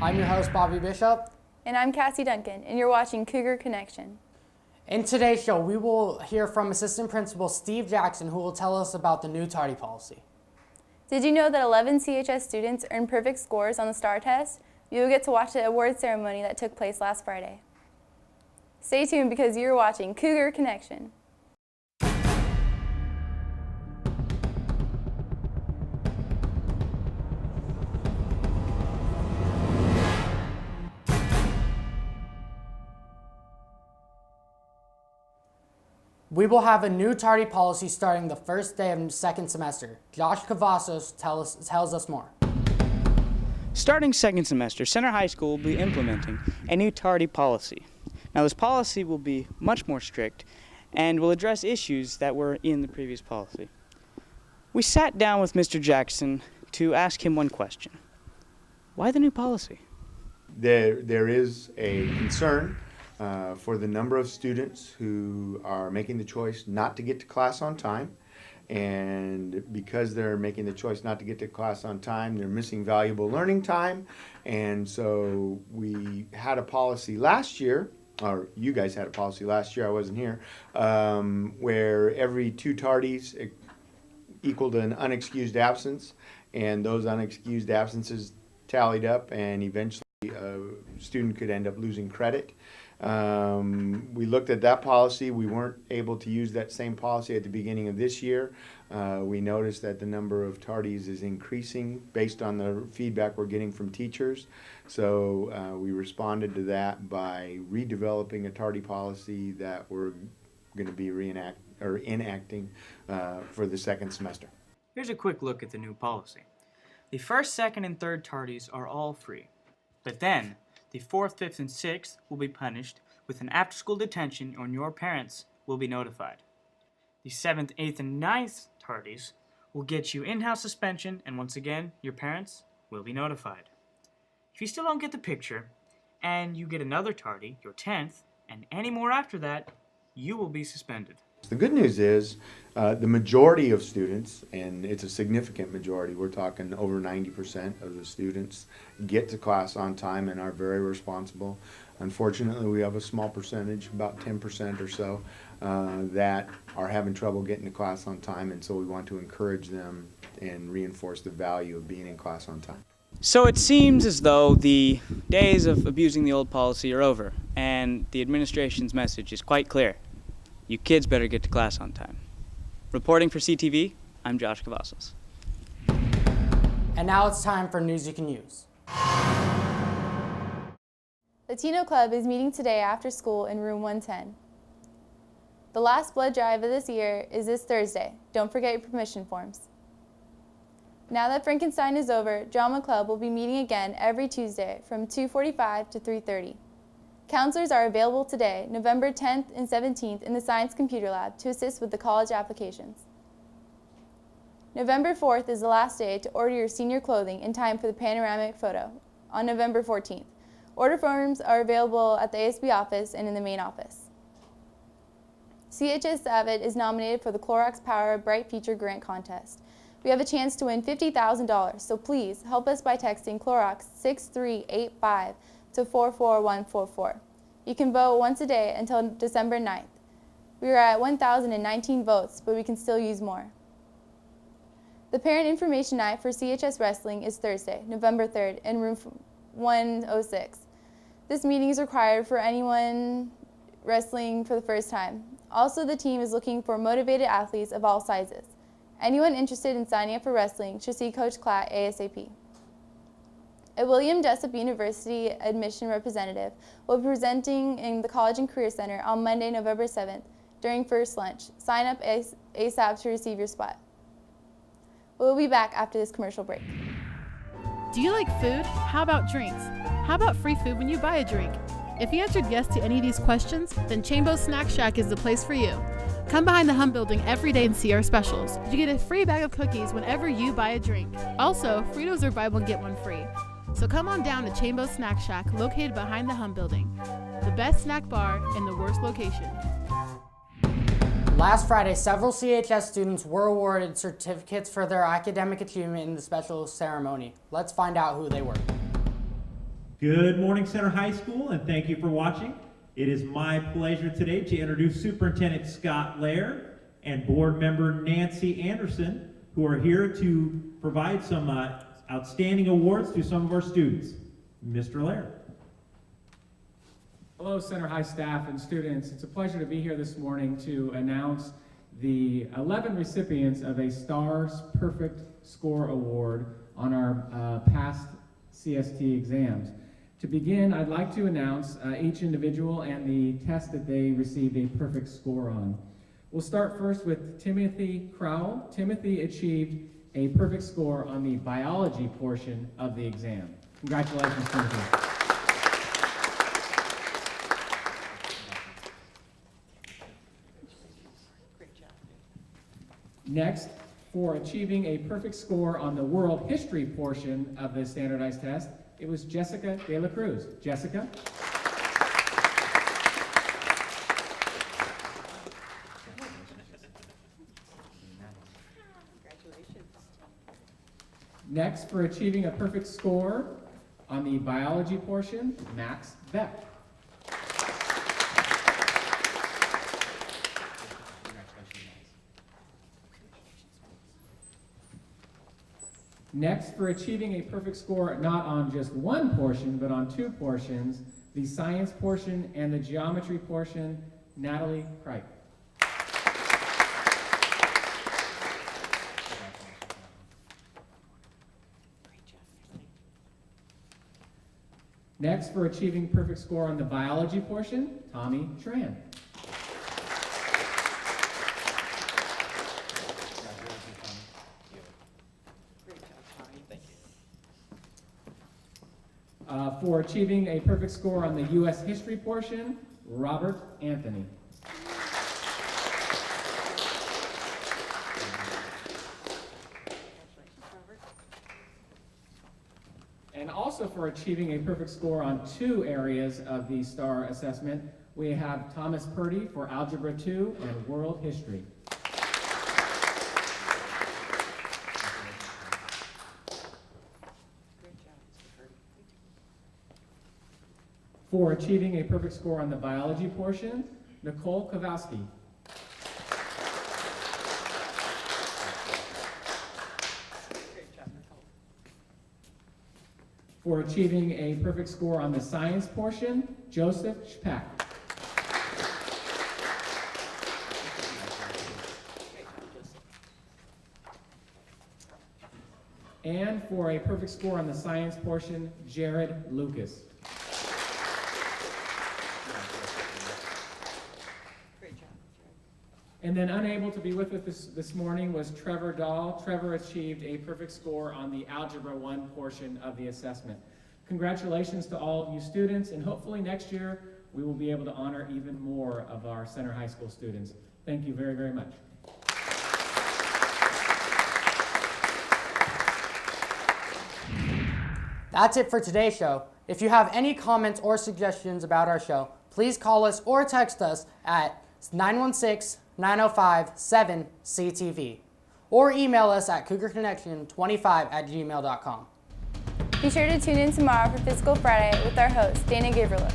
I'm your host, Bobby Bishop. And I'm Cassie Duncan, and you're watching Cougar Connection. In today's show, we will hear from Assistant Principal Steve Jackson, who will tell us about the new tardy policy. Did you know that 11 CHS students earned perfect scores on the STAR test? You will get to watch the award ceremony that took place last Friday. Stay tuned because you're watching Cougar Connection. We will have a new tardy policy starting the first day of the second semester. Josh Cavazos tells us more. Starting second semester, Center High School will be implementing a new tardy policy. Now this policy will be much more strict and will address issues that were in the previous policy. We sat down with Mr. Jackson to ask him one question. Why the new policy? There is a concern for the number of students who are making the choice not to get to class on time. And because they're making the choice not to get to class on time, they're missing valuable learning time. And so we had a policy last year, or you guys had a policy last year, I wasn't here, where every 2 tardies equaled an unexcused absence. And those unexcused absences tallied up, and eventually a student could end up losing credit. We looked at that policy. We weren't able to use that same policy at the beginning of this year. We noticed that the number of tardies is increasing based on the feedback we're getting from teachers. So we responded to that by redeveloping a tardy policy that we're going to be enacting for the second semester. Here's a quick look at the new policy. The first, second, and third tardies are all free. But then, the 4th, 5th, and 6th will be punished with an after-school detention, and your parents will be notified. The 7th, 8th, and 9th tardies will get you in-house suspension, and once again, your parents will be notified. If you still don't get the picture, and you get another tardy, your 10th, and any more after that, you will be suspended. The good news is the majority of students, and it's a significant majority, we're talking over 90% of the students get to class on time and are very responsible. Unfortunately, we have a small percentage, about 10% or so, that are having trouble getting to class on time, and so we want to encourage them and reinforce the value of being in class on time. So it seems as though the days of abusing the old policy are over, and the administration's message is quite clear. You kids better get to class on time. Reporting for CTV, I'm Josh Cavazos. And now it's time for news you can use. Latino Club is meeting today after school in room 110. The last blood drive of this year is this Thursday. Don't forget your permission forms. Now that Frankenstein is over, Drama Club will be meeting again every Tuesday from 2:45 to 3:30. Counselors are available today, November 10th and 17th, in the Science Computer Lab to assist with the college applications. November 4th is the last day to order your senior clothing in time for the panoramic photo on November 14th. Order forms are available at the ASB office and in the main office. CHS Avid is nominated for the Clorox Power Bright Future Grant Contest. We have a chance to win $50,000, so please help us by texting Clorox 6385 to 44144. You can vote once a day until December 9th. We are at 1,019 votes, but we can still use more. The Parent Information Night for CHS Wrestling is Thursday, November 3rd, in room 106. This meeting is required for anyone wrestling for the first time. Also, the team is looking for motivated athletes of all sizes. Anyone interested in signing up for wrestling should see Coach Klatt ASAP. A William Jessup University admission representative will be presenting in the College and Career Center on Monday, November 7th during first lunch. Sign up ASAP to receive your spot. We'll be back after this commercial break. Do you like food? How about drinks? How about free food when you buy a drink? If you answered yes to any of these questions, then Chambo's Snack Shack is the place for you. Come behind the Hum Building every day and see our specials. You get a free bag of cookies whenever you buy a drink. Also, Fritos are buy one get one free. So come on down to Chambo's Snack Shack, located behind the Hum Building, the best snack bar in the worst location. Last Friday, several CHS students were awarded certificates for their academic achievement in the special ceremony. Let's find out who they were. Good morning, Center High School, and thank you for watching. It is my pleasure today to introduce Superintendent Scott Lair and Board Member Nancy Anderson, who are here to provide some outstanding awards to some of our students. Mr. Lair. Hello, Center High staff and students. It's a pleasure to be here this morning to announce the 11 recipients of a STARS Perfect Score Award on our past CST exams. To begin, I'd like to announce each individual and the test that they received a perfect score on. We'll start first with Timothy Crowell. Timothy achieved a perfect score on the biology portion of the exam. Congratulations, Timothy. Next, for achieving a perfect score on the world history portion of the standardized test, it was Jessica De La Cruz. Jessica? Next, for achieving a perfect score on the biology portion, Max Beck. Next, for achieving a perfect score not on just one portion, but on two portions, the science portion and the geometry portion, Natalie Cripe. Next, for achieving perfect score on the biology portion, Tommy Tran. For achieving a perfect score on the U.S. history portion, Robert Anthony. And also for achieving a perfect score on two areas of the STAR assessment, we have Thomas Purdy for Algebra 2 and World History. For achieving a perfect score on the biology portion, Nicole Kowalski. For achieving a perfect score on the science portion, Joseph Schpack. And for a perfect score on the science portion, Jared Lucas. And then unable to be with us this morning was Trevor Dahl. Trevor achieved a perfect score on the Algebra 1 portion of the assessment. Congratulations to all of you students, and hopefully next year we will be able to honor even more of our Center High School students. Thank you very, very much. That's it for today's show. If you have any comments or suggestions about our show, please call us or text us at 916-905-7CTV or email us at cougarconnection25@gmail.com. Be sure to tune in tomorrow for Physical Friday with our host, Dana Gaverlook.